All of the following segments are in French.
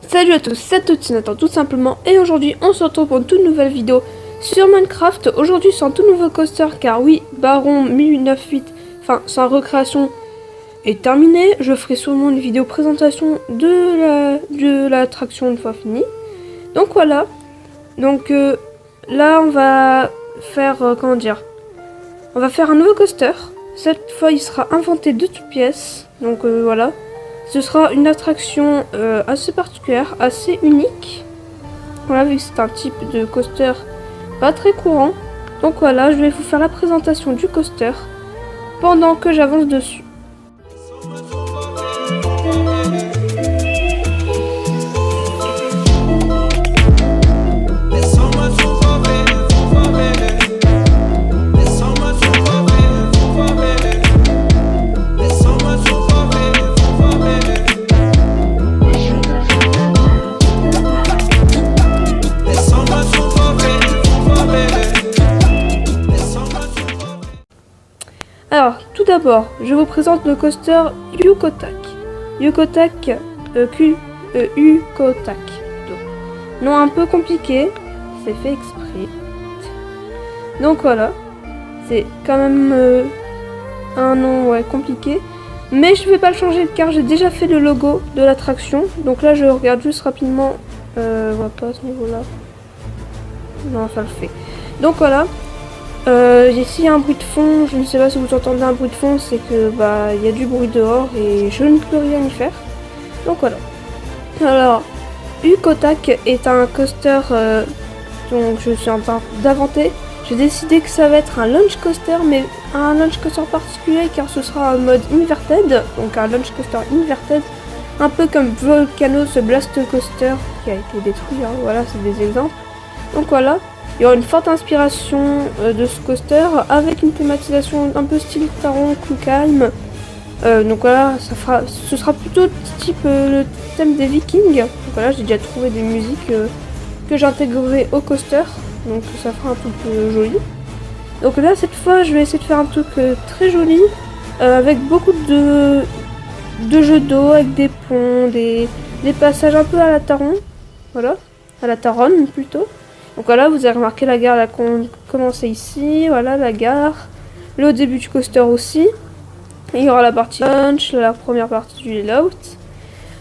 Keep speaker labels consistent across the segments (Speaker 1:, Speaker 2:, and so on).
Speaker 1: Salut à tous, c'est Totinator tout simplement et aujourd'hui on se retrouve pour une toute nouvelle vidéo sur Minecraft. Aujourd'hui c'est un tout nouveau coaster car oui, Baron 1098, enfin sa recréation est terminée. Je ferai sûrement une vidéo présentation de l'attraction une fois finie. Donc voilà, donc là on va faire, on va faire un nouveau coaster. Cette fois il sera inventé de toutes pièces, donc voilà. Ce sera une attraction assez particulière, assez unique. Voilà, vu que c'est un type de coaster pas très courant. Donc voilà, je vais vous faire la présentation du coaster pendant que j'avance dessus. Alors, tout d'abord, je vous présente le coaster Yukotak. Yukotak, Yukotak. Nom un peu compliqué, c'est fait exprès. Donc voilà, c'est quand même un nom compliqué. Mais je vais pas le changer car j'ai déjà fait le logo de l'attraction. Donc là, je regarde juste rapidement. On va pas à ce niveau-là. Non, ça le fait. Donc voilà. Ici il y a un bruit de fond, je ne sais pas si vous entendez un bruit de fond, c'est que il y a du bruit dehors et je ne peux rien y faire. Donc voilà. Alors, Yukotak est un coaster donc je suis en train d'inventer. J'ai décidé que ça va être un launch coaster, mais un launch coaster particulier car ce sera en mode inverted, donc un launch coaster inverted, un peu comme Volcano's Blast Coaster qui a été détruit, hein. Voilà, c'est des exemples. Donc voilà. Il y aura une forte inspiration de ce coaster avec une thématisation un peu style Taron, Klukheim. Donc voilà, ce sera plutôt type le thème des Vikings. Donc voilà, j'ai déjà trouvé des musiques que j'intégrerai au coaster. Donc ça fera un truc joli. Donc là, cette fois, je vais essayer de faire un truc très joli. Avec beaucoup de jeux d'eau, avec des ponts, des passages un peu à la Taron. Voilà, à la Taronne plutôt. Donc voilà, vous avez remarqué la gare a commencé ici, voilà la gare, le début du coaster aussi. Il y aura la partie launch, la première partie du layout.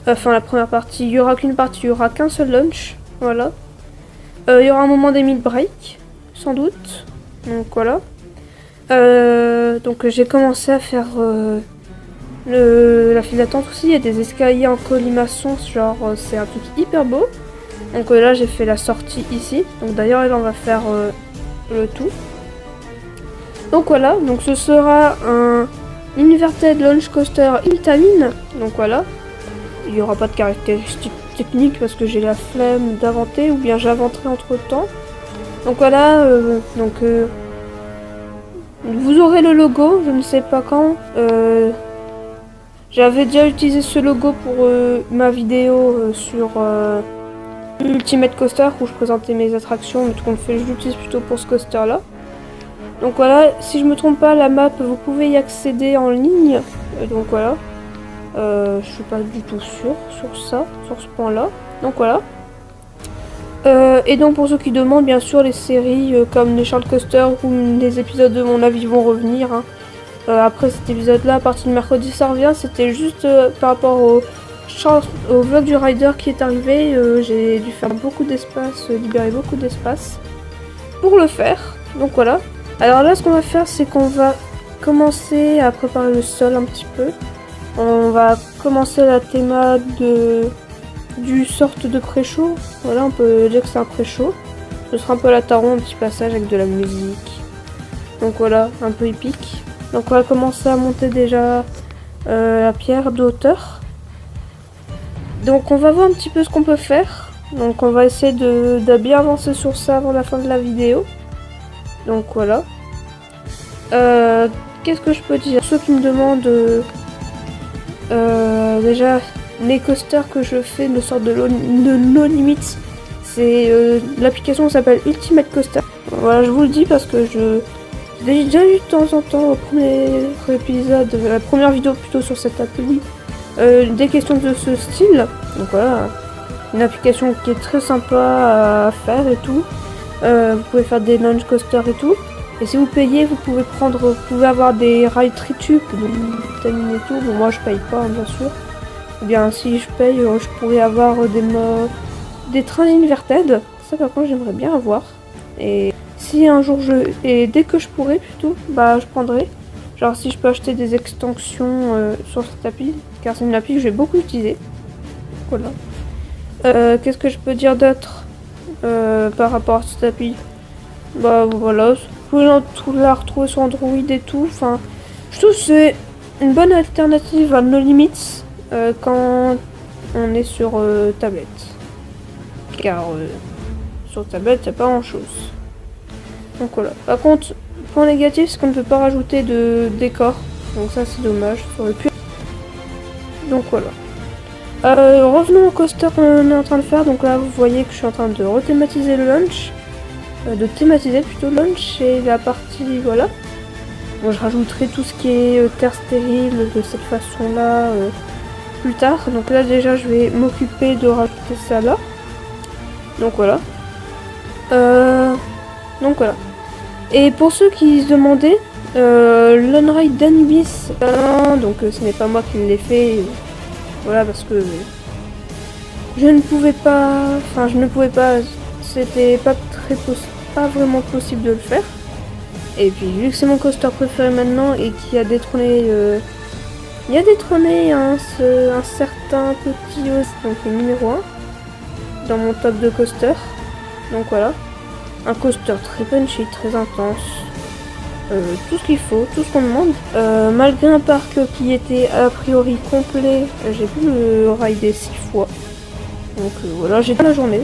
Speaker 1: Enfin la première partie, il y aura qu'une partie, il y aura qu'un seul launch, voilà. Il y aura un moment des mid-break, sans doute. Donc voilà. Donc j'ai commencé à faire la file d'attente aussi, il y a des escaliers en colimaçon, genre c'est un truc hyper beau. Donc là j'ai fait la sortie ici, donc d'ailleurs elle en va faire le tout. Donc voilà, donc ce sera un inverted launch coaster in time. Donc voilà, il n'y aura pas de caractéristiques techniques parce que j'ai la flemme d'inventer ou bien j'inventerai entre temps. Donc voilà, vous aurez le logo, je ne sais pas quand. J'avais déjà utilisé ce logo pour ma vidéo sur Ultimate Coaster où je présentais mes attractions, mais tout compte fait je l'utilise plutôt pour ce coaster là. Donc voilà, si je me trompe pas, la map vous pouvez y accéder en ligne. Donc voilà, je suis pas du tout sûre sur ce point là. Donc voilà. Et donc pour ceux qui demandent, bien sûr les séries comme les Charles Coaster ou les épisodes de mon avis vont revenir, hein. Après cet épisode là, à partir de mercredi ça revient, c'était juste par rapport au vlog du rider qui est arrivé. J'ai dû faire beaucoup d'espace, libérer beaucoup d'espace pour le faire. Donc voilà. Alors là ce qu'on va faire, c'est qu'on va commencer à préparer le sol un petit peu. On va commencer la théma du sorte de pré-show. Voilà, on peut dire que c'est un pré-show. Ce sera un peu la Taron, un petit passage avec de la musique. Donc voilà, un peu épique. Donc on va commencer à monter déjà la pierre de hauteur. Donc on va voir un petit peu ce qu'on peut faire. Donc on va essayer de bien avancer sur ça avant la fin de la vidéo. Donc voilà. Qu'est-ce que je peux dire? Ceux qui me demandent déjà les coasters que je fais ne sortent de No Limits. C'est l'application s'appelle Ultimate Coaster. Voilà, je vous le dis parce que j'ai déjà eu de temps en temps au premier épisode, la première vidéo plutôt sur cette appli, des questions de ce style. Donc voilà, une application qui est très sympa à faire et tout. Vous pouvez faire des launch coasters et tout. Et si vous payez, vous pouvez avoir des rails Tritube, donc vitamines et tout. Bon, moi je paye pas, hein, bien sûr. Ou bien si je paye, je pourrais avoir des trains inverted. Ça par contre j'aimerais bien avoir. Et si un jour dès que je pourrais plutôt, bah je prendrai. Genre si je peux acheter des extensions sur cette appli, car c'est une appli que j'ai beaucoup utilisée. Voilà. Qu'est-ce que je peux dire d'autre par rapport à cette appli? Bah voilà, vous pouvez la retrouver sur Android et tout. Enfin, je trouve que c'est une bonne alternative à No Limits quand on est sur tablette. Car sur tablette, il n'y a pas grand chose. Donc voilà. Par contre, point négatif, c'est qu'on ne peut pas rajouter de décor. Donc ça, c'est dommage. Ça aurait pu. Donc voilà. Revenons au coaster qu'on est en train de faire. Donc là, vous voyez que je suis en train de rethématiser le launch. De thématiser plutôt le launch et la partie, voilà. Bon, je rajouterai tout ce qui est terre stérile de cette façon-là plus tard. Donc là, déjà, je vais m'occuper de rajouter ça là. Donc voilà. Et pour ceux qui se demandaient, l'on-ride d'Anubis, donc ce n'est pas moi qui l'ai fait. Voilà, parce que je ne pouvais pas, c'était pas vraiment possible de le faire. Et puis vu que c'est mon coaster préféré maintenant et qui a détrôné, un certain petit os, donc le numéro 1 dans mon top de coaster. Donc voilà, un coaster très punchy, très intense. Tout ce qu'il faut, tout ce qu'on demande. Malgré un parc qui était a priori complet, j'ai pu le rider 6 fois. Donc voilà, j'ai la journée.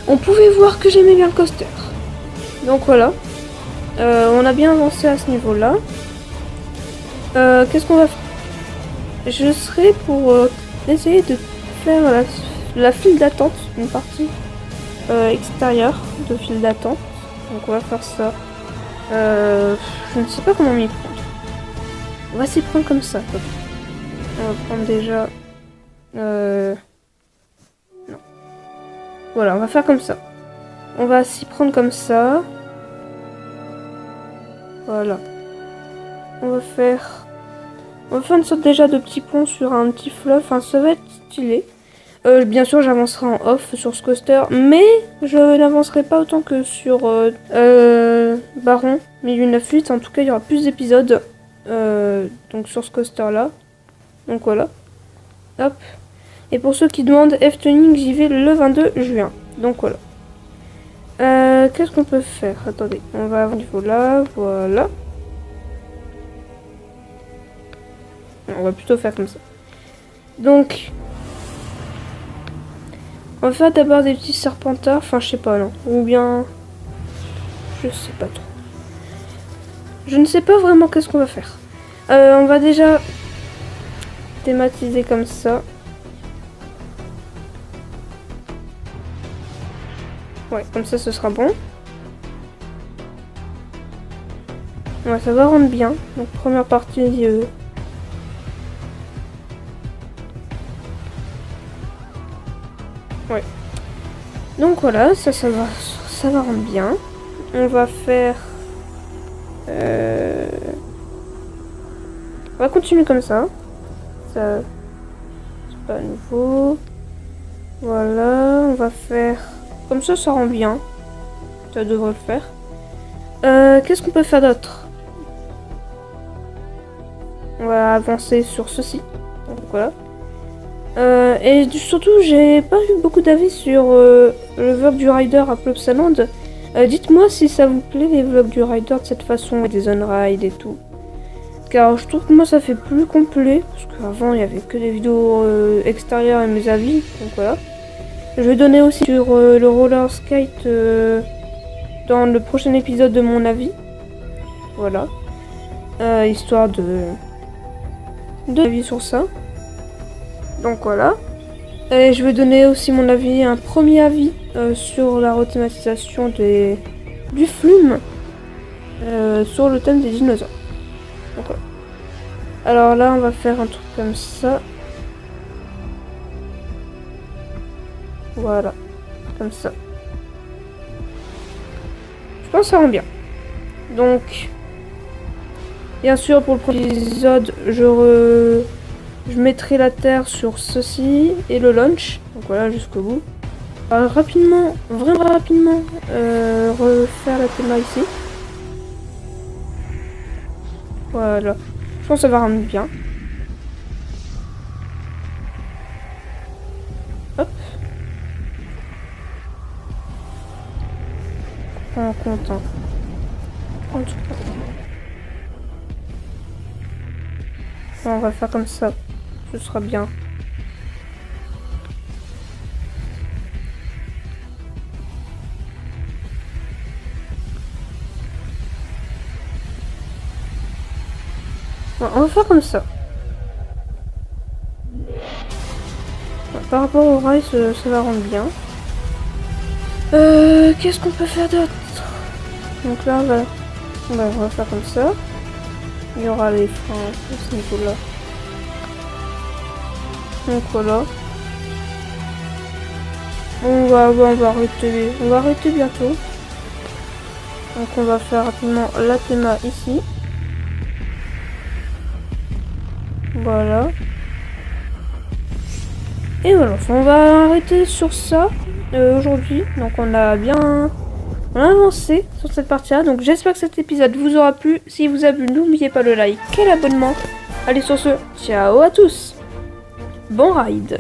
Speaker 1: On pouvait voir que j'aimais bien le coaster. Donc voilà. On a bien avancé à ce niveau-là. Qu'est-ce qu'on va faire? Je serai pour essayer de faire la file d'attente, une partie extérieure de file d'attente. Donc on va faire ça. Je ne sais pas comment m'y prendre. On va s'y prendre comme ça. On va prendre déjà... Non. Voilà, on va faire comme ça. On va s'y prendre comme ça. Voilà. On va faire une sorte déjà de petit pont sur un petit fleuve. Enfin, ça va être stylé. Bien sûr, j'avancerai en off sur ce coaster, mais je n'avancerai pas autant que sur Baron 1898. En tout cas, il y aura plus d'épisodes donc sur ce coaster-là. Donc voilà. Hop. Et pour ceux qui demandent F-Tuning, j'y vais le 22 juin. Donc voilà. Qu'est-ce qu'on peut faire? Attendez, on va au niveau là, voilà. On va plutôt faire comme ça. Donc, on va faire d'abord des petits serpentards, enfin je sais pas non. Ou bien, je sais pas trop. Je ne sais pas vraiment qu'est-ce qu'on va faire. On va déjà thématiser comme ça. Ouais, comme ça ce sera bon. Ouais, ça va rendre bien. Donc première partie... Ouais. Donc voilà, ça va rendre bien. On va faire... On va continuer comme ça. Ça... C'est pas nouveau. Voilà, on va faire... Comme ça rend bien. Ça devrait le faire. Qu'est-ce qu'on peut faire d'autre? On va avancer sur ceci. Donc voilà. Et surtout, j'ai pas eu beaucoup d'avis sur le vlog du rider à Plopsaland. Dites-moi si ça vous plaît les vlogs du rider de cette façon, avec des on-ride et tout. Car je trouve que moi ça fait plus complet. Parce qu'avant il y avait que des vidéos extérieures et mes avis. Donc voilà. Je vais donner aussi sur le roller skate dans le prochain épisode de mon avis. Voilà. Histoire de avis sur ça. Donc voilà. Et je vais donner aussi mon avis, un premier avis sur la rethématisation du flume sur le thème des dinosaures. Donc voilà. Alors là on va faire un truc comme ça. Voilà. Comme ça. Je pense que ça rend bien. Donc, bien sûr, pour le premier épisode, je mettrai la terre sur ceci et le launch. Donc voilà, jusqu'au bout. Rapidement, vraiment rapidement, refaire la théma ici. Voilà. Je pense que ça va rendre bien. Hop. En comptant. En tout cas. Bon, on va faire comme ça. Ce sera bien. Bon, on va faire comme ça. Bon, par rapport au rail, ça va rendre bien. Qu'est-ce qu'on peut faire d'autre? Donc là, on va faire comme ça. Il y aura les freins à ce niveau-là. Donc voilà. On va arrêter bientôt. Donc on va faire rapidement la théma ici. Voilà. Et voilà, on va arrêter sur ça aujourd'hui. Donc on a avancé sur cette partie-là. Donc j'espère que cet épisode vous aura plu. Si vous a plu, n'oubliez pas le like et l'abonnement. Allez sur ce, ciao à tous. Bon ride.